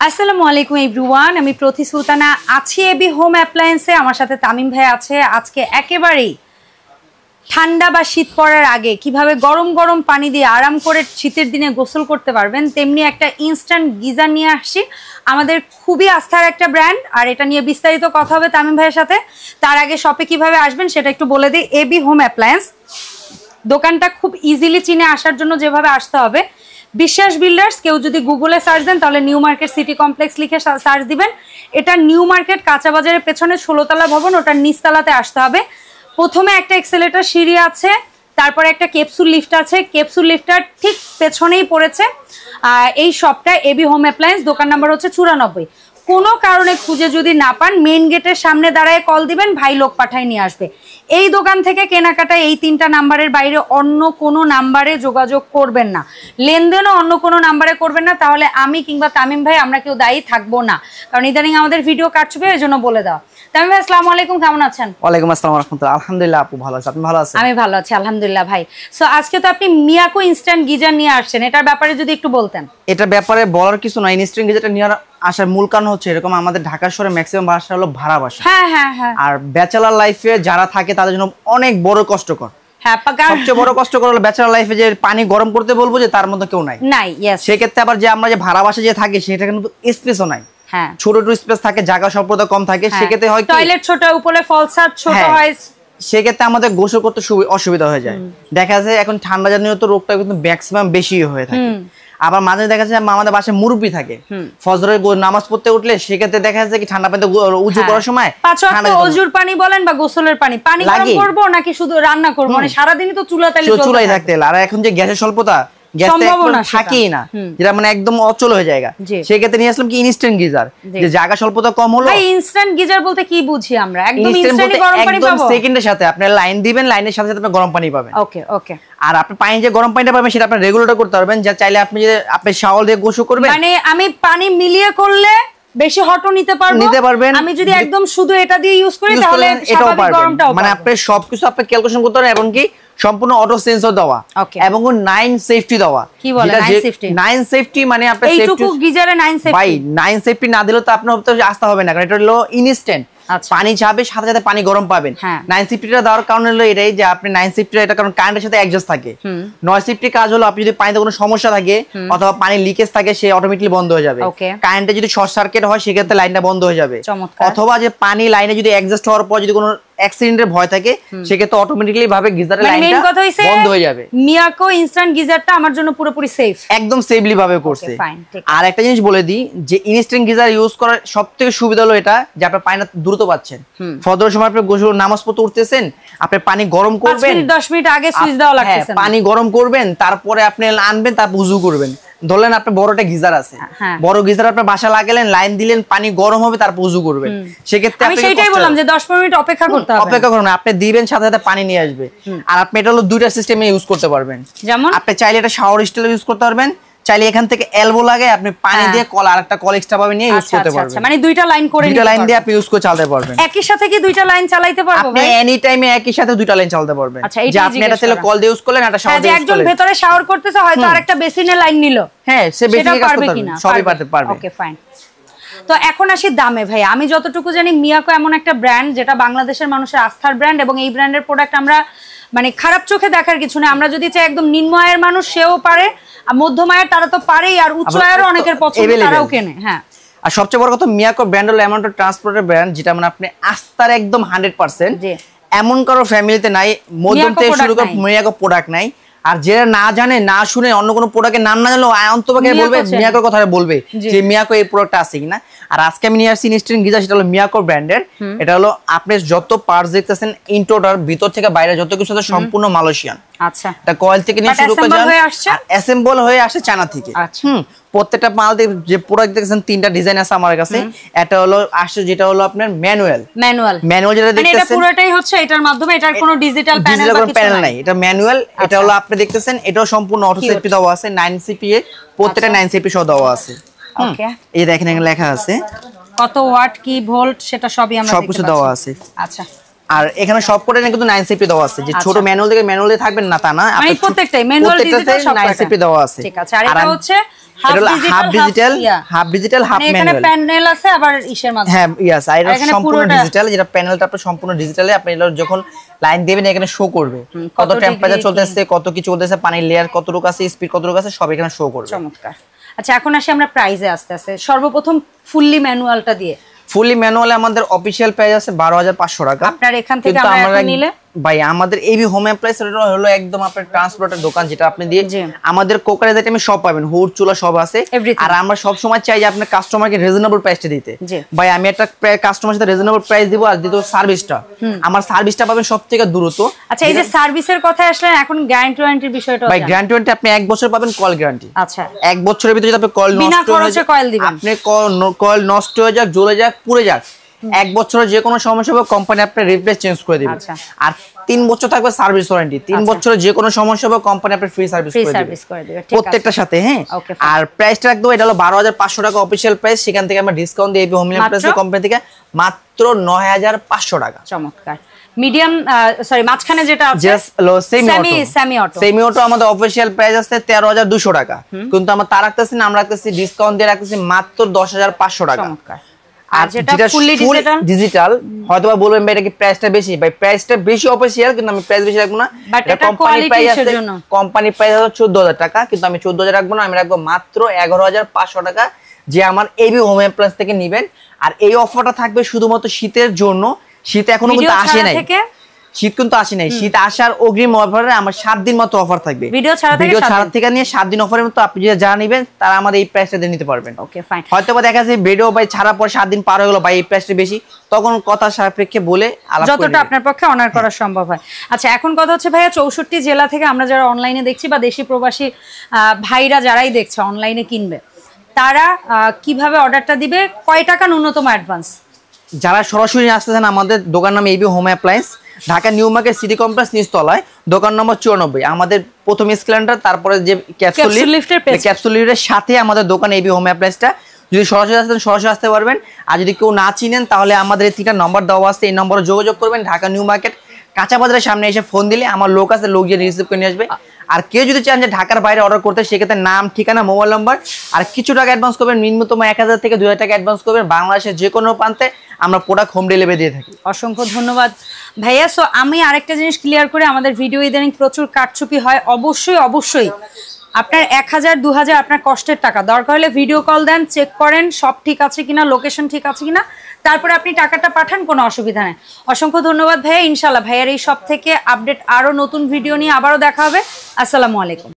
আসসালামু আলাইকুম এভরিওয়ান, আমি প্রতি সুলতানা আছি এবি হোম অ্যাপ্লায়েন্সে। আমার সাথে তামিম ভাই আছে। আজকে একেবারেই ঠান্ডা বা শীত পড়ার আগে কিভাবে গরম গরম পানি দিয়ে আরাম করে শীতের দিনে গোসল করতে পারবেন তেমনি একটা ইনস্ট্যান্ট গিজার নিয়ে আসছি। আমাদের খুবই আস্থার একটা ব্র্যান্ড, আর এটা নিয়ে বিস্তারিত কথা হবে তামিম ভাইয়ের সাথে। তার আগে শপে কিভাবে আসবেন সেটা একটু বলে দিই। এবি হোম অ্যাপ্লায়েন্স দোকানটা খুব ইজিলি চিনে আসার জন্য যেভাবে আসতে হবে, বিশ্বাস বিল্ডার্স, কেউ যদি গুগলে সার্চ দেন তাহলে নিউ মার্কেট সিটি কমপ্লেক্স লিখে সার্চ দিবেন। এটা নিউ মার্কেট কাঁচা বাজারের পেছনে 16তলা ভবন, ওটার নিচতলাতে আসতে হবে। প্রথমে একটা এক্সেলেটর সিঁড়ি আছে, তারপরে একটা ক্যাপসুল লিফট আছে। ক্যাপসুল লিফটটার ঠিক পেছনেই পড়েছে এই শপটা এবি হোম অ্যাপ্লায়েন্স। দোকান নাম্বার হচ্ছে 94। কোনো কারণে খুঁজে যদি না পান মেইন গেটের সামনে দাঁড়ায় কল দিবেন, ভাই লোক পাঠায় নিয়ে আসবে। এই দোকান থেকে কেনাকাটা এই 3টা নাম্বারের বাইরে অন্য কোনো নাম্বারে যোগাযোগ করবেন না, লেনদেনও অন্য কোনো নাম্বারে করবেন না, তাহলে আমি কিংবা তামিম ভাই আমরা কেউ দায়ী থাকবো না, কারণ ইদানিং আমাদের ভিডিও কাটবে, এর জন্য বলে দাও। তামিম ভাই আসসালামু আলাইকুম, কেমন আছেন? ওয়ালাইকুম আসসালাম ওয়া রাহমাতুল্লাহ। আলহামদুলিল্লাহ আপু ভালো আছি, আপনি ভালো আছেন? আমি ভালো আছি আলহামদুলিল্লাহ ভাই। সো আজকে তো আপনি মিয়াকো ইনস্ট্যান্ট গিজার নিয়ে আসছেন, এটার ব্যাপারে যদি একটু বলতেন। এটার ব্যাপারে বলার কিছু নাই। ইনস্ট্যান্ট গিজারটা নিয়ে আসার মূল কারণ হচ্ছে এরকম আমাদের ঢাকা শহরে ম্যাক্সিমাম বাসা হলো ভাড়া বাসা। হ্যাঁ হ্যাঁ হ্যাঁ। আর ব্যাচেলর লাইফে যারা থাকে তাদের জন্য অনেক বড় কষ্টকর। হ্যাঁ, সবচেয়ে বড় কষ্টকর হলো ব্যাচেলর লাইফে যে পানি গরম করতে বলবো যে তার মধ্যে কেউ নাই। সেক্ষেত্রে আবার যে আমরা যে ভাড়া বাসা যে থাকি সেটা কিন্তু স্পেসও নাই। হ্যাঁ, ছোট ছোট স্পেস থাকে, জায়গা স্বল্পতা কম থাকে। সেক্ষেত্রে হয় টয়লেট ছোট, উপরে ফলসার ছোট হয়, সেক্ষেত্রে আমাদের গোসল করতে অসুবিধা হয়ে যায়। দেখা যায় এখন ঠান্ডা জনিত রোগটা কিন্তু ম্যাক্সিমাম বেশি হয়ে থাকে। আবার মাঝে দেখা যায় আমাদের বাসায় মুরব্বি থাকে, ফজরের নামাজ পড়তে উঠলে সেক্ষেত্রে দেখা যাচ্ছে কি ঠান্ডা পানিতে উজু করার সময় ওজুর পানি বলেন বা গোসলের পানি গরম করব নাকি শুধু রান্না করব, মানে সারাদিনই তো চুলাই থাকতে। আর এখন যে গ্যাসের স্বল্পতা, থাকেই না, যেটা মানে একদম অচল হয়ে যায়। সেক্ষেত্রে নিয়ে আসলাম কি ইনস্ট্যান্ট গিজার, যে জায়গা স্বল্পতা কম হলো। ইনস্ট্যান্ট গিজার বলতে কি বুঝি আমরা? একদম ইনস্ট্যান্ট গরম পানি পাবো, সেকেন্ডের সাথে আপনি লাইন দিবেন, লাইনের সাথে সাথে আপনি গরম পানি পাবেন। ওকে ওকে। আর আপনি পানি যে গরম পানিটা পাবেন সেটা আপনি রেগুলেটর করতে পারবেন, যা চাইলে আপনি যে আপনি শাওয়ার দিয়ে গোসল করবেন, মানে আমি পানি মিলিয়ে করলে বেশি হটও নিতে পারবেন। আমি যদি একদম শুধু এটা দিয়ে ইউজ করি তাহলে স্বাভাবিক গরমটাও মানে আপনি সবকিছু আপনি ক্যালকুলেশন করতে পারেন, এবং কি সম্পূর্ণ অটো সেন্সর দেওয়া এবং 9 সেফটি দেওয়া। কি বলে 9 সেফটি? 9 সেফটি মানে আপনি এইটুকু গিজারে 9 সেফটি। ভাই 9 সেফটি না দিলে তো আপনার তো আস্থা হবে না, কারণ এটা হলো ইনস্ট্যান্ট। পানি যাবে সাথে সাথে পানি গরম পাবেন। 9 সেফটিটা দেওয়ার কারণ হলো এটাই যে আপনি 9 সেফটিটা এটা কারণ কারেন্টের সাথে অ্যাডজাস্ট থাকে। 9 সেফটির কাজ হলো আপনি যদি পানিতে কোনো সমস্যা থাকে অথবা পানি লিকেজ থাকে সে অটোমেটিক্যালি বন্ধ হয়ে যাবে। কারেন্টে যদি শর্ট সার্কিট হয় সেক্ষেত্রে লাইনটা বন্ধ হয়ে যাবে। অথবা যে পানি লাইনে যদি অ্যাডজাস্ট হওয়ার পর যদি কোনো অ্যাক্সিডেন্টের ভয় থাকে সেক্ষেত্রে অটোমেটিক্যালি ভাবে গিজারের লাইনটা বন্ধ হয়ে যাবে। মিয়াকো ইনস্ট্যান্ট গিজারটা আমার জন্য পুরোপুরি সেফ, একদম সেফলি ভাবে করছে। আর একটা জিনিস বলে দিই যে ইনস্ট্যান্ট গিজার ইউজ করার সবথেকে সুবিধা হলো এটা যে আপনি পানিটা দ্রুত পাচ্ছেন। ফজরের সময় আপনি গোসল নামাজ পড়তে উঠতেছেন, আপনি পানি গরম করবেন, 10 মিনিট আগে সুইচ দেওয়া লাগতেছে না, পানি গরম করবেন, তারপরে আপনি আনবেন, তারপর উযু করবেন। ধরলেন আপনার বড়টা গিজার আছে, বড় গিজার আপনার বাসা লাগালেন, লাইন দিলেন, পানি গরম হবে, তারপর উযু করবেন। সেক্ষেত্রে আমি সেটাই বললাম যে 10 মিনিট অপেক্ষা করতে হবে। অপেক্ষা করুন, আপনি দিবেন সাথে সাথে পানি নিয়ে আসবে। আর আপনি এটা হলো দুইটা সিস্টেমে ইউজ করতে পারবেন। যেমন আপনি চাইলে এটা শাওয়ার স্টাইলে ইউজ করতে পারবেন, চাইলে এখান থেকে এলবো লাগে আপনি পানি দিয়ে কল আর একটা কল এক্সট্রা ভাবে নিয়ে ইউজ করতে পারবেন। মানে দুইটা লাইন করে দুইটা লাইন দিয়ে আপনি ইউজ করে চালাতে পারবেন। একই সাথে কি দুইটা লাইন চালাতে পারবো আপনি এনি টাইমে একই সাথে দুইটা লাইন চালাতে পারবেন। যে আপনি এটা চাইলে কল দিয়ে ইউজ করলেন, একটা শাওয়ার দিয়ে ইউজ করলেন। একজন ভেতরে শাওয়ার করতেছে, হয়তো আরেকটা বেসিনে লাইন নিল, হ্যাঁ সে বেসিনে কাজ করতে পারবে, সবই পারবে। Okay fine. তো এখন আসি দামে। ভাই আমি যতটুকু জানি মিয়াকো এমন একটা ব্র্যান্ড যেটা বাংলাদেশের মানুষের আস্থার ব্র্যান্ড, এবং এই ব্র্যান্ডের প্রোডাক্ট আমরা মানে খারাপ চোখে দেখার কিছু না। আমরা যদি চাই একদম নিম্ন আয়ের মানুষ সেও পারে, আর মধ্যম আয়ের তারা তো পারেই, আর উচ্চ আয়েরও অনেকের পছন্দ, তারাও কেনে। হ্যাঁ, আর সবচেয়ে বড় কথা মিয়াকো ব্র্যান্ড হলো এমন একটা ট্রান্সপোর্টের ব্র্যান্ড যেটা মানে আপনি আস্থার একদম 100%। এমন কারো ফ্যামিলিতে নাই মধ্যম থেকে শুরু করে মিয়াকো প্রোডাক্ট নাই। আর যারা না জানে না শুনে অন্য কোনো প্রোডাক্টের নাম না জানলেও অন্তপক্ষে বলবে মিয়াকোর কথা বলবে যে মিয়াকো এই প্রোডাক্টটা আছে কিনা। আর আজকে আমি নিয়ে আসছি ইনস্ট্যান্ট গিজার, সেটা হলো মিয়াকো ব্র্যান্ডের। এটা হলো আপনি যত পার্টস দেখতেছেন ইনটোটাল ভিতর থেকে বাইরে যত কিছু আছে সম্পূর্ণ মালয়েশিয়ান। আচ্ছা, এটা কয়েল থেকে নিয়ে শুরু করে অ্যাসেম্বল হয়ে আসছে চায়না থেকে। প্রত্যেকটা মাল যে প্রোডাক্ট দেখছেন 3টা ডিজাইন আছে আমার কাছে। এটা হলো আসছে যেটা হলো আপনার ম্যানুয়াল যেটা দেখতেছেন, এটা পুরোটাই হচ্ছে এটার মাধ্যমে, এটার কোনো ডিজিটাল প্যানেল নাই, এটা ম্যানুয়াল। এটা হলো আপনি দেখতেছেন এটাও সম্পূর্ণ অটো সেফটি দেওয়া আছে, 9 সিপি এ প্রত্যেকটা 9 সিপি সহ দেওয়া আছে। ওকে, এই দেখেন এখানে লেখা আছে কত ওয়াট কি ভোল্ট সেটা সবই আমরা সবকিছু দেওয়া আছে। আচ্ছা, আর এখানে সব কোডে কিন্তু 9 সিপি দেওয়া আছে, যে ছোট ম্যানুয়াল থেকে ম্যানুয়াল দিয়ে থাকবেন না তা না, মানে প্রত্যেকটাই ম্যানুয়াল ডিজিটাল সব 9 সিপি দেওয়া আছে। ঠিক আছে, আর এটা হচ্ছে হাফ ডিজিটাল হাফ ম্যানুয়াল। এখানে প্যানেল আছে আবার ইসের মাধ্যমে, হ্যাঁ ইয়েস, আর এটা সম্পূর্ণ ডিজিটাল, যেটা প্যানেলটা আপনার সম্পূর্ণ ডিজিটালে, আপনি যখন লাইন দিবেন এখানে শো করবে কত টেম্পারেচার চলতেছে, কত কি চলতেছে, পানির লেয়ার কতটুকু আছে, স্পিড কতটুকু আছে, সব এখানে শো করবে। চমৎকার। আচ্ছা এখন আসি আমরা প্রাইসে আস্তে আস্তে। সর্বপ্রথম ফুললি ম্যানুয়ালটা দিয়ে, ফুলি ম্যানুয়ালে আমাদের অফিশিয়াল প্রাইস আছে 12,500 টাকা। আপনার এখান থেকে আমরা নিলে ভাই আমাদের এবি হোম অ্যাপ্লায়েন্স হলো একদম আপনার ট্রান্সপোর্টের দোকান, যেটা আপনি দিয়ে আমাদের কোকারেজ আইটেম সব পাবেন, হুড চুলা সব আছে। আর আমরা সব সময় চাই যে আপনার কাস্টমারকে রিজনেবল প্রাইসটা দিতে। ভাই আমি একটা কাস্টমারের সাথে রিজনেবল প্রাইস দিব, আর দিতে সার্ভিসটা, আমার সার্ভিসটা পাবেন সবথেকে দ্রুত। আচ্ছা এই যে সার্ভিসের কথা আসলে, এখন গ্যারান্টি ওয়ারেন্টির বিষয়টা, ভাই গ্যারান্টি ওয়ারেন্টি আপনি 1 বছর পাবেন, কল গ্যারান্টি। আচ্ছা 1 বছরের ভিতরে যদি আপনি কল নষ্ট হয়ে যায়, কয়েল দিবেন, আপনি কল নষ্ট হয়ে যাক, জ্বলে যাক, পুড়ে যাক, 1 বছরের যে কোনো সমস্যা হবে কোম্পানি আপনার রিপ্লেস চেঞ্জ করে দিবে। আর 3 বছর থাকবে সার্ভিস ওয়ারেন্টি, 3 বছরের যে কোনো সমস্যা হবে কোম্পানি আপনার ফ্রি সার্ভিস করে দিবে প্রত্যেকটার সাথে। হ্যাঁ, আর প্রাইসটা রাখবো, এটা হলো 12,500 টাকা অফিশিয়াল প্রাইস, সেখান থেকে আমরা ডিসকাউন্ট দিয়ে হোম অ্যাপ্লায়েন্স কোম্পানি থেকে মাত্র 9,500 টাকা। চমৎকার। মিডিয়াম সরি মাঝখানে যেটা আছে জাস্ট সেমি অটো আমাদের অফিশিয়াল প্রাইস আছে 13,200 টাকা, কিন্তু আমরা তা রাখতেছি না, আমরা রাখতেছি ডিসকাউন্ট দিয়ে রাখতেছি মাত্র 10,500 টাকা। চমৎকার। আর যেটা ফুললি ডিজিটাল হয়তোবা বলবেন ভাই এটা কি প্রাইসটা বেশি, ভাই প্রাইসটা বেশি অফিশিয়াল, কিন্তু আমি প্রাইস বেশি রাখবো না। এটা কোম্পানি প্রাইস আছে, কোম্পানি প্রাইস আছে 14,000 টাকা, কিন্তু আমি 14,000 রাখবো না, আমি রাখবো মাত্র 11,500 টাকা, যে আমার এবি হোম অ্যাপ্লায়েন্স থেকে নেবেন। আর এই অফারটা থাকবে শুধুমাত্র শীতের জন্য, শীত এখনো কিন্তু আসে নাই, শীত কিন্তু আসে নাই, শীত আসার অগ্রিম অফারে আমার 7 দিন মাত্র অফার থাকবে। ভিডিও ছাড়া থেকে নিয়ে 7 দিন অফারের মতো আপনি যা নেবেন তারা আমাদের এই প্রাইসটা দিয়ে নিতে পারবেন। Okay fine. হয়তোবা দেখা যায় ভিডিও ভাই ছাড়ার পর 7 দিন পার হয়ে গেল, ভাই এই প্রাইসটা বেশি, তখন কথা সাপেক্ষে বলে আলাদা যতটা আপনার পক্ষে অনার করা সম্ভব হয়। আচ্ছা এখন কথা হচ্ছে ভাইয়া 64 জেলা থেকে আমরা যারা অনলাইনে দেখছি বা দেশি প্রবাসী ভাইরা যারাই দেখছে অনলাইনে কিনবে, তারা কিভাবে অর্ডারটা দিবে, কয় টাকা ন্যূনতম অ্যাডভান্স? যারা সরাসরি আসতেছেন, আমাদের দোকান নাম A B home appliance, Dhaka new market city complex নিচতলায়, দোকান নম্বর 94। আমাদের প্রথম স্ক্যালেন্ডার, তারপরে যে ক্যাপসুল লিফটের সাথে আমাদের দোকান এবি হোম অ্যাপ্লায়েন্সটা। যদি সরাসরি আসতেন সরাসরি আসতে পারবেন, আর যদি কেউ না চিনেন তাহলে আমাদের 3টা নম্বর দেওয়া আছে, এই নম্বরে যোগাযোগ করবেন। ঢাকা নিউ মার্কেট কাঁচা বাজারের সামনে এসে ফোন দিলে আমার লোক আছে, লোক গিয়ে রিসিভ করে নিয়ে আসবে। আর কেউ যদি চান যে ঢাকার বাইরে অর্ডার করতে, সেক্ষেত্রে নাম, ঠিকানা, মোবাইল নাম্বার আর কিছু টাকা অ্যাডভান্স করবেন, ন্যূনতম 1,000 থেকে 2,000 টাকা অ্যাডভান্স করবেন। বাংলাদেশের যে কোনো প্রান্তে আমরা প্রোডাক্ট হোম ডেলিভারি দিয়ে থাকি। অসংখ্য ধন্যবাদ ভাইয়া। সো আমি আরেকটা জিনিস ক্লিয়ার করে, আমাদের ভিডিও ইদানিং প্রচুর কারচুপি হয়, অবশ্যই আপনার 1,000 2,000 আপনার কষ্টের টাকা, দরকার হলে ভিডিও কল দেন, চেক করেন সব ঠিক আছে কিনা, লোকেশন ঠিক আছে কিনা, তারপরে আপনি টাকাটা পাঠান, কোনো অসুবিধা নেই। অসংখ্য ধন্যবাদ ভাইয়া। ইনশাল্লাহ ভাইয়ার এই সব থেকে আপডেট আরো নতুন ভিডিও নিয়ে আবারও দেখা হবে। আসসালামু আলাইকুম।